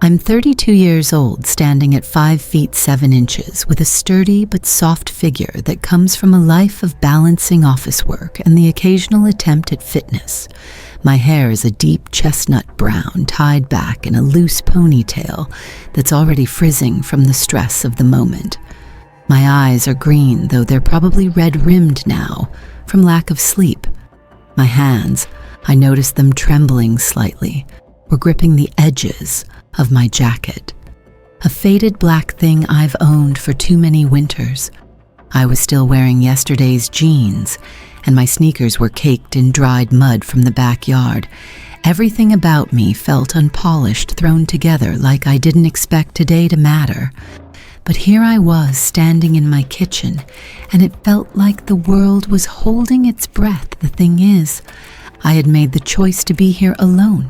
I'm 32 years old, standing at 5 feet 7 inches, with a sturdy but soft figure that comes from a life of balancing office work and the occasional attempt at fitness. My hair is a deep chestnut brown, tied back in a loose ponytail that's already frizzing from the stress of the moment. My eyes are green, though they're probably red-rimmed now, from lack of sleep. My hands, I notice them trembling slightly, were gripping the edges of my jacket, a faded black thing I've owned for too many winters. I was still wearing yesterday's jeans, and my sneakers were caked in dried mud from the backyard. Everything about me felt unpolished, thrown together like I didn't expect today to matter. But here I was, standing in my kitchen, and it felt like the world was holding its breath. The thing is, I had made the choice to be here alone.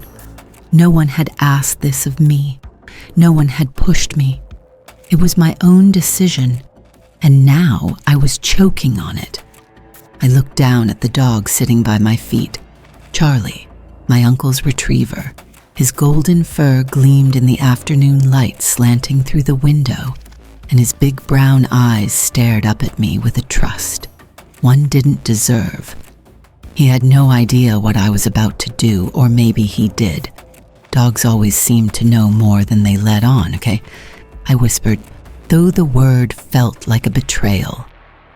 No one had asked this of me. No one had pushed me. It was my own decision, and now I was choking on it. I looked down at the dog sitting by my feet. Charlie, my uncle's retriever. His golden fur gleamed in the afternoon light slanting through the window, and his big brown eyes stared up at me with a trust one didn't deserve. He had no idea what I was about to do, or maybe he did. Dogs always seem to know more than they let on, okay? I whispered, though the word felt like a betrayal.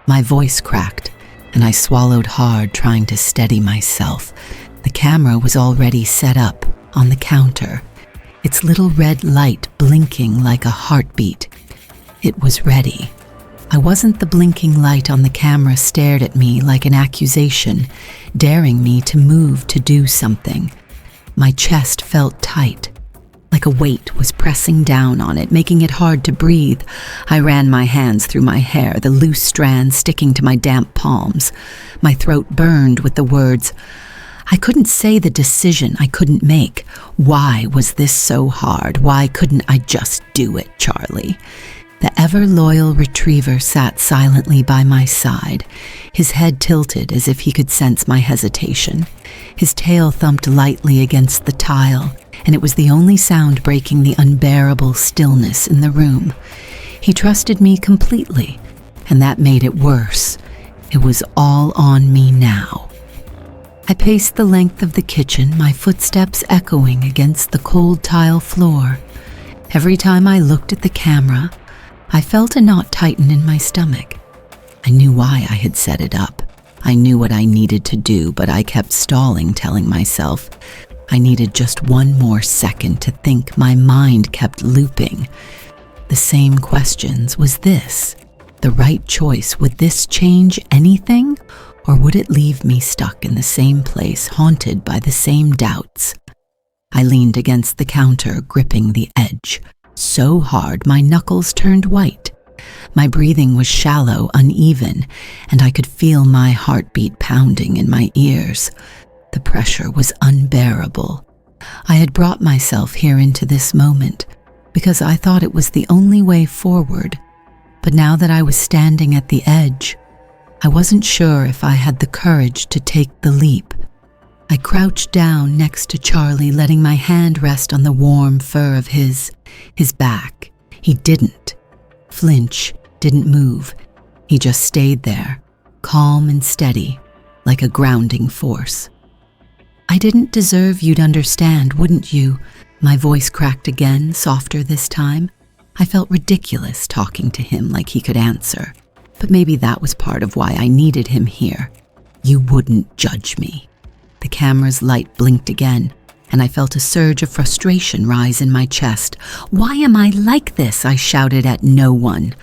My voice cracked, and I swallowed hard, trying to steady myself. The camera was already set up on the counter, its little red light blinking like a heartbeat. It was ready. I wasn't. The blinking light on the camera stared at me like an accusation, daring me to move, to do something. My chest felt tight, like a weight was pressing down on it, making it hard to breathe. I ran my hands through my hair, the loose strands sticking to my damp palms. My throat burned with the words. I couldn't say the decision I couldn't make. Why was this so hard? Why couldn't I just do it, Charlie? The ever-loyal retriever sat silently by my side, his head tilted as if he could sense my hesitation. His tail thumped lightly against the tile, and it was the only sound breaking the unbearable stillness in the room. He trusted me completely, and that made it worse. It was all on me now. I paced the length of the kitchen, my footsteps echoing against the cold tile floor. Every time I looked at the camera, I felt a knot tighten in my stomach. I knew why I had set it up. I knew what I needed to do, but I kept stalling, telling myself I needed just one more second to think. My mind kept looping the same questions. Was this the right choice? Would this change anything? Or would it leave me stuck in the same place, haunted by the same doubts? I leaned against the counter, gripping the edge so hard my knuckles turned white. My breathing was shallow, uneven, and I could feel my heartbeat pounding in my ears. The pressure was unbearable. I had brought myself here into this moment because I thought it was the only way forward. But now that I was standing at the edge, I wasn't sure if I had the courage to take the leap. I crouched down next to Charlie, letting my hand rest on the warm fur of his back. He didn't flinch, didn't move. He just stayed there, calm and steady, like a grounding force. I didn't deserve you'd understand, wouldn't you? My voice cracked again, softer this time. I felt ridiculous talking to him like he could answer, but maybe that was part of why I needed him here. You wouldn't judge me. The camera's light blinked again, and I felt a surge of frustration rise in my chest. Why am I like this? I shouted at no one,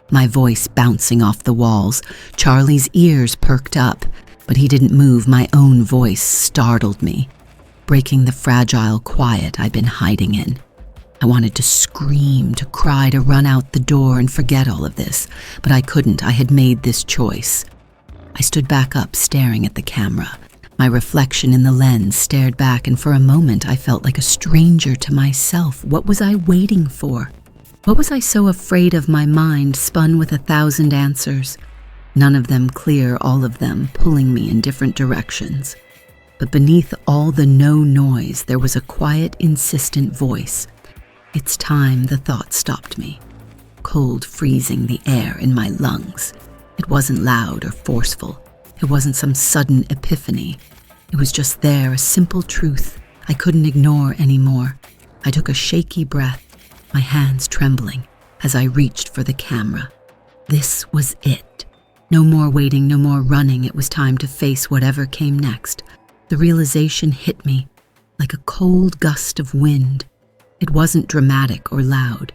my voice bouncing off the walls. Charlie's ears perked up, but he didn't move. My own voice startled me, breaking the fragile quiet I'd been hiding in. I wanted to scream, to cry, to run out the door and forget all of this, but I couldn't. I had made this choice. I stood back up, staring at the camera. My reflection in the lens stared back, and for a moment I felt like a stranger to myself. What was I waiting for? What was I so afraid of? My mind spun with 1,000 answers, none of them clear, all of them pulling me in different directions. But beneath all the no noise, there was a quiet, insistent voice. It's time, the thought stopped me, cold freezing the air in my lungs. It wasn't loud or forceful. It wasn't some sudden epiphany. It was just there, a simple truth I couldn't ignore anymore. I took a shaky breath, my hands trembling, as I reached for the camera. This was it. No more waiting, no more running. It was time to face whatever came next. The realization hit me like a cold gust of wind. It wasn't dramatic or loud.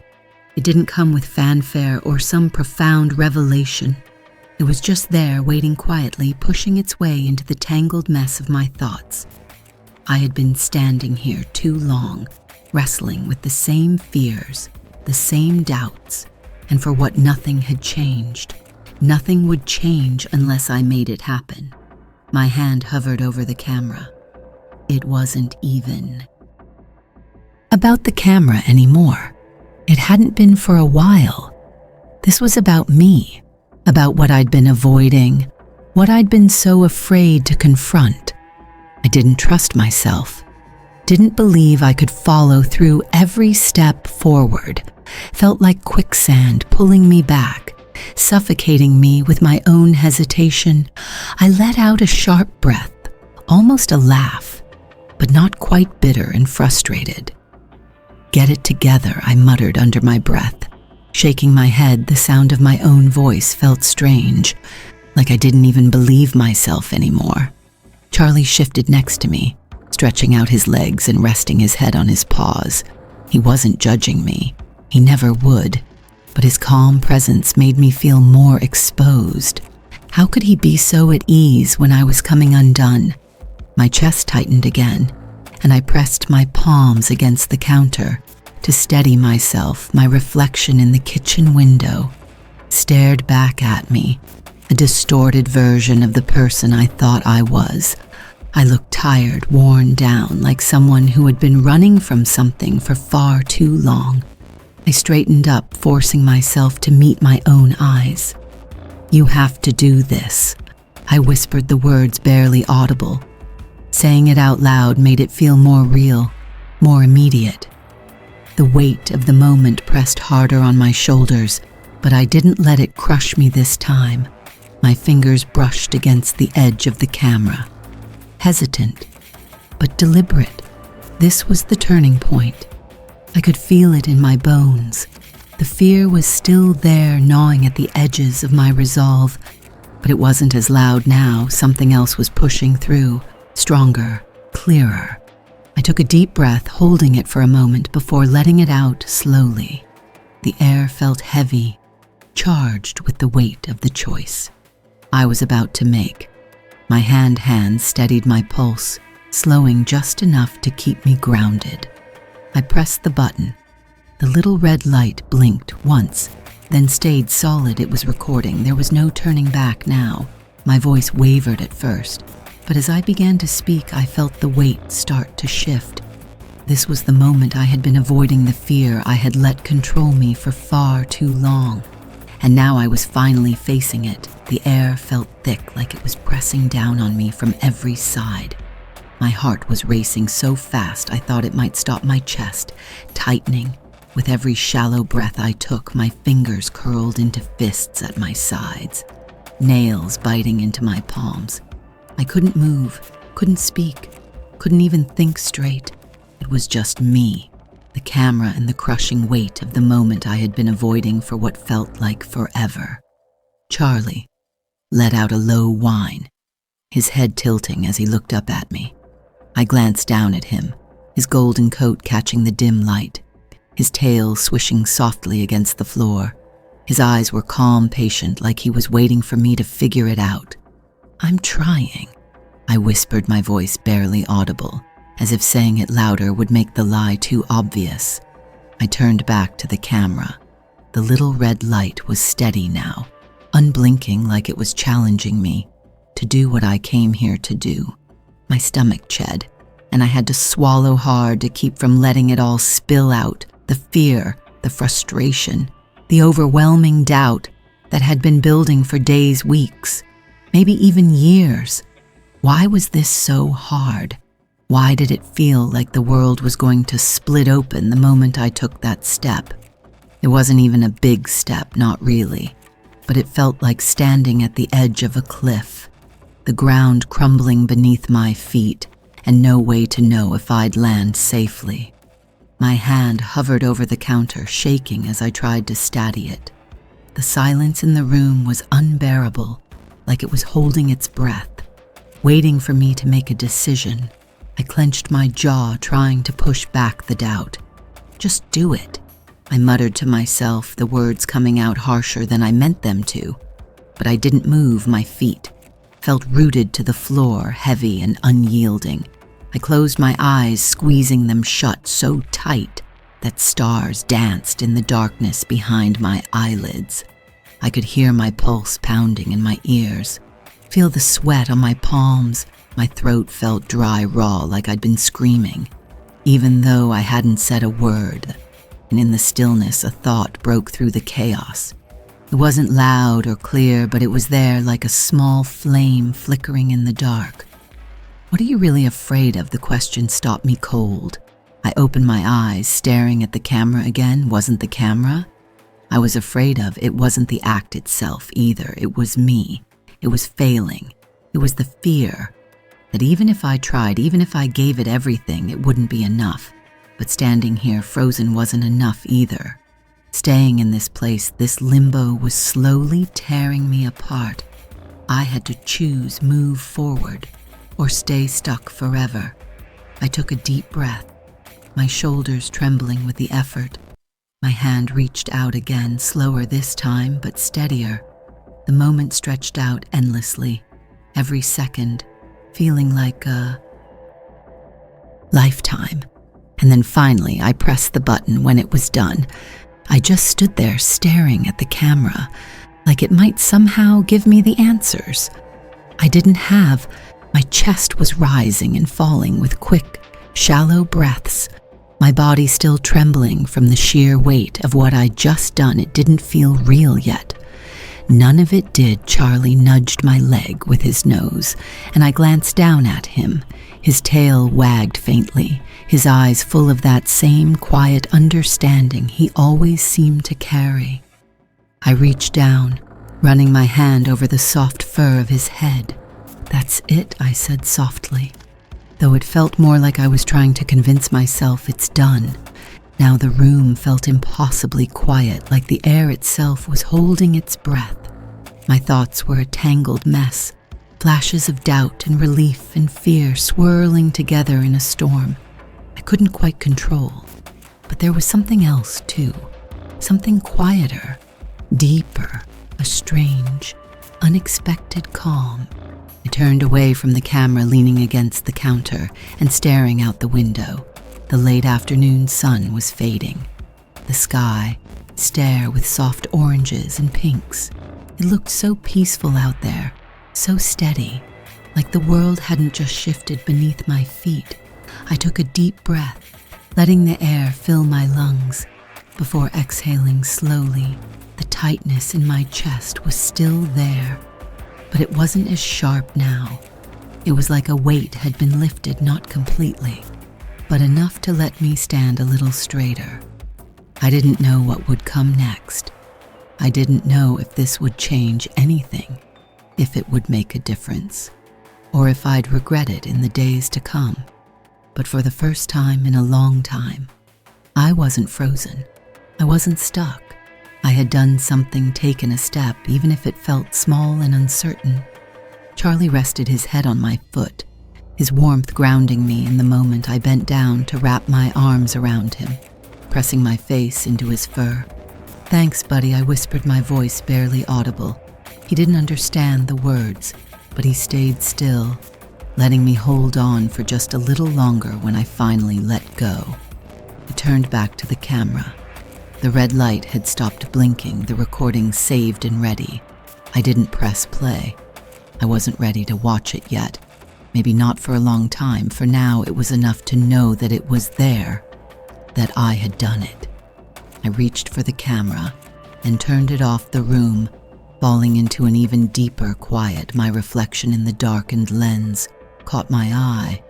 It didn't come with fanfare or some profound revelation. It was just there, waiting quietly, pushing its way into the tangled mess of my thoughts. I had been standing here too long, wrestling with the same fears, the same doubts, and for what nothing had changed. Nothing would change unless I made it happen. My hand hovered over the camera. It wasn't even about the camera anymore. It hadn't been for a while. This was about me, about what I'd been avoiding, what I'd been so afraid to confront. I didn't trust myself, didn't believe I could follow through every step forward, felt like quicksand pulling me back, suffocating me with my own hesitation. I let out a sharp breath, almost a laugh, but not quite bitter and frustrated. "Get it together," I muttered under my breath. Shaking my head, the sound of my own voice felt strange, like I didn't even believe myself anymore. Charlie shifted next to me, stretching out his legs and resting his head on his paws. He wasn't judging me. He never would. But his calm presence made me feel more exposed. How could he be so at ease when I was coming undone? My chest tightened again, and I pressed my palms against the counter to steady myself. My reflection in the kitchen window stared back at me, a distorted version of the person I thought I was. I looked tired, worn down, like someone who had been running from something for far too long. I straightened up, forcing myself to meet my own eyes. "You have to do this." I whispered the words barely audible. Saying it out loud made it feel more real, more immediate. The weight of the moment pressed harder on my shoulders, but I didn't let it crush me this time. My fingers brushed against the edge of the camera. Hesitant, but deliberate. This was the turning point. I could feel it in my bones. The fear was still there, gnawing at the edges of my resolve, but it wasn't as loud now. Something else was pushing through, stronger, clearer. I took a deep breath, holding it for a moment before letting it out slowly. The air felt heavy, charged with the weight of the choice I was about to make. My hand steadied my pulse, slowing just enough to keep me grounded. I pressed the button. The little red light blinked once, then stayed solid. It was recording. There was no turning back now. My voice wavered at first, but as I began to speak, I felt the weight start to shift. This was the moment I had been avoiding, the fear I had let control me for far too long. And now I was finally facing it. The air felt thick, like it was pressing down on me from every side. My heart was racing so fast I thought it might stop my chest, tightening. With every shallow breath I took, my fingers curled into fists at my sides, nails biting into my palms. I couldn't move, couldn't speak, couldn't even think straight. It was just me, the camera, and the crushing weight of the moment I had been avoiding for what felt like forever. Charlie let out a low whine, his head tilting as he looked up at me. I glanced down at him, his golden coat catching the dim light, his tail swishing softly against the floor. His eyes were calm, patient, like he was waiting for me to figure it out. "I'm trying," I whispered, my voice barely audible, as if saying it louder would make the lie too obvious. I turned back to the camera. The little red light was steady now, unblinking, like it was challenging me to do what I came here to do. My stomach chid, and I had to swallow hard to keep from letting it all spill out. The fear, the frustration, the overwhelming doubt that had been building for days, weeks, maybe even years. Why was this so hard? Why did it feel like the world was going to split open the moment I took that step? It wasn't even a big step, not really, but it felt like standing at the edge of a cliff, the ground crumbling beneath my feet, and no way to know if I'd land safely. My hand hovered over the counter, shaking as I tried to steady it. The silence in the room was unbearable, like it was holding its breath, waiting for me to make a decision. I clenched my jaw, trying to push back the doubt. Just do it, I muttered to myself, the words coming out harsher than I meant them to. But I didn't move my feet, felt rooted to the floor, heavy and unyielding. I closed my eyes, squeezing them shut so tight that stars danced in the darkness behind my eyelids. I could hear my pulse pounding in my ears, feel the sweat on my palms. My throat felt dry, raw, like I'd been screaming, even though I hadn't said a word. And in the stillness, a thought broke through the chaos. It wasn't loud or clear, but it was there like a small flame flickering in the dark. What are you really afraid of? The question stopped me cold. I opened my eyes, staring at the camera again. Wasn't the camera I was afraid of. It wasn't the act itself either. It was me. It was failing. It was the fear that even if I tried, even if I gave it everything, it wouldn't be enough. But standing here frozen wasn't enough either. Staying in this place, this limbo, was slowly tearing me apart. I had to choose, move forward, or stay stuck forever. I took a deep breath, my shoulders trembling with the effort. My hand reached out again, slower this time, but steadier. The moment stretched out endlessly, every second feeling like a lifetime. And then finally, I pressed the button. When it was done, I just stood there staring at the camera, like it might somehow give me the answers. My chest was rising and falling with quick, shallow breaths, my body still trembling from the sheer weight of what I'd just done. It didn't feel real yet. None of it did. Charlie nudged my leg with his nose, and I glanced down at him. His tail wagged faintly, his eyes full of that same quiet understanding he always seemed to carry. I reached down, running my hand over the soft fur of his head. "That's it," I said softly, though it felt more like I was trying to convince myself it's done. Now the room felt impossibly quiet, like the air itself was holding its breath. My thoughts were a tangled mess, flashes of doubt and relief and fear swirling together in a storm I couldn't quite control. But there was something else too, something quieter, deeper, a strange, unexpected calm. I turned away from the camera, leaning against the counter and staring out the window. The late afternoon sun was fading. The sky, stare with soft oranges and pinks. It looked so peaceful out there, so steady, like the world hadn't just shifted beneath my feet. I took a deep breath, letting the air fill my lungs. Before exhaling slowly, the tightness in my chest was still there, but it wasn't as sharp now. It was like a weight had been lifted, not completely, but enough to let me stand a little straighter. I didn't know what would come next. I didn't know if this would change anything, if it would make a difference, or if I'd regret it in the days to come. But for the first time in a long time, I wasn't frozen. I wasn't stuck. I had done something, taken a step, even if it felt small and uncertain. Charlie rested his head on my foot, his warmth grounding me in the moment I bent down to wrap my arms around him, pressing my face into his fur. "Thanks, buddy," I whispered, my voice barely audible. He didn't understand the words, but he stayed still, letting me hold on for just a little longer. When I finally let go, I turned back to the camera. The red light had stopped blinking, the recording saved and ready. I didn't press play. I wasn't ready to watch it yet. Maybe not for a long time. For now, it was enough to know that it was there, that I had done it. I reached for the camera and turned it off the room, falling into an even deeper quiet. My reflection in the darkened lens caught my eye.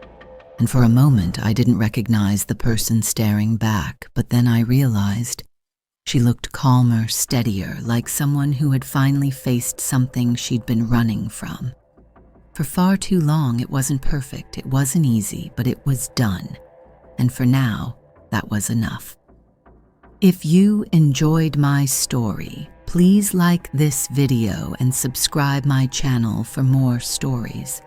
And for a moment, I didn't recognize the person staring back, but then I realized she looked calmer, steadier, like someone who had finally faced something she'd been running from. For far too long, it wasn't perfect, it wasn't easy, but it was done. And for now, that was enough. If you enjoyed my story, please like this video and subscribe my channel for more stories.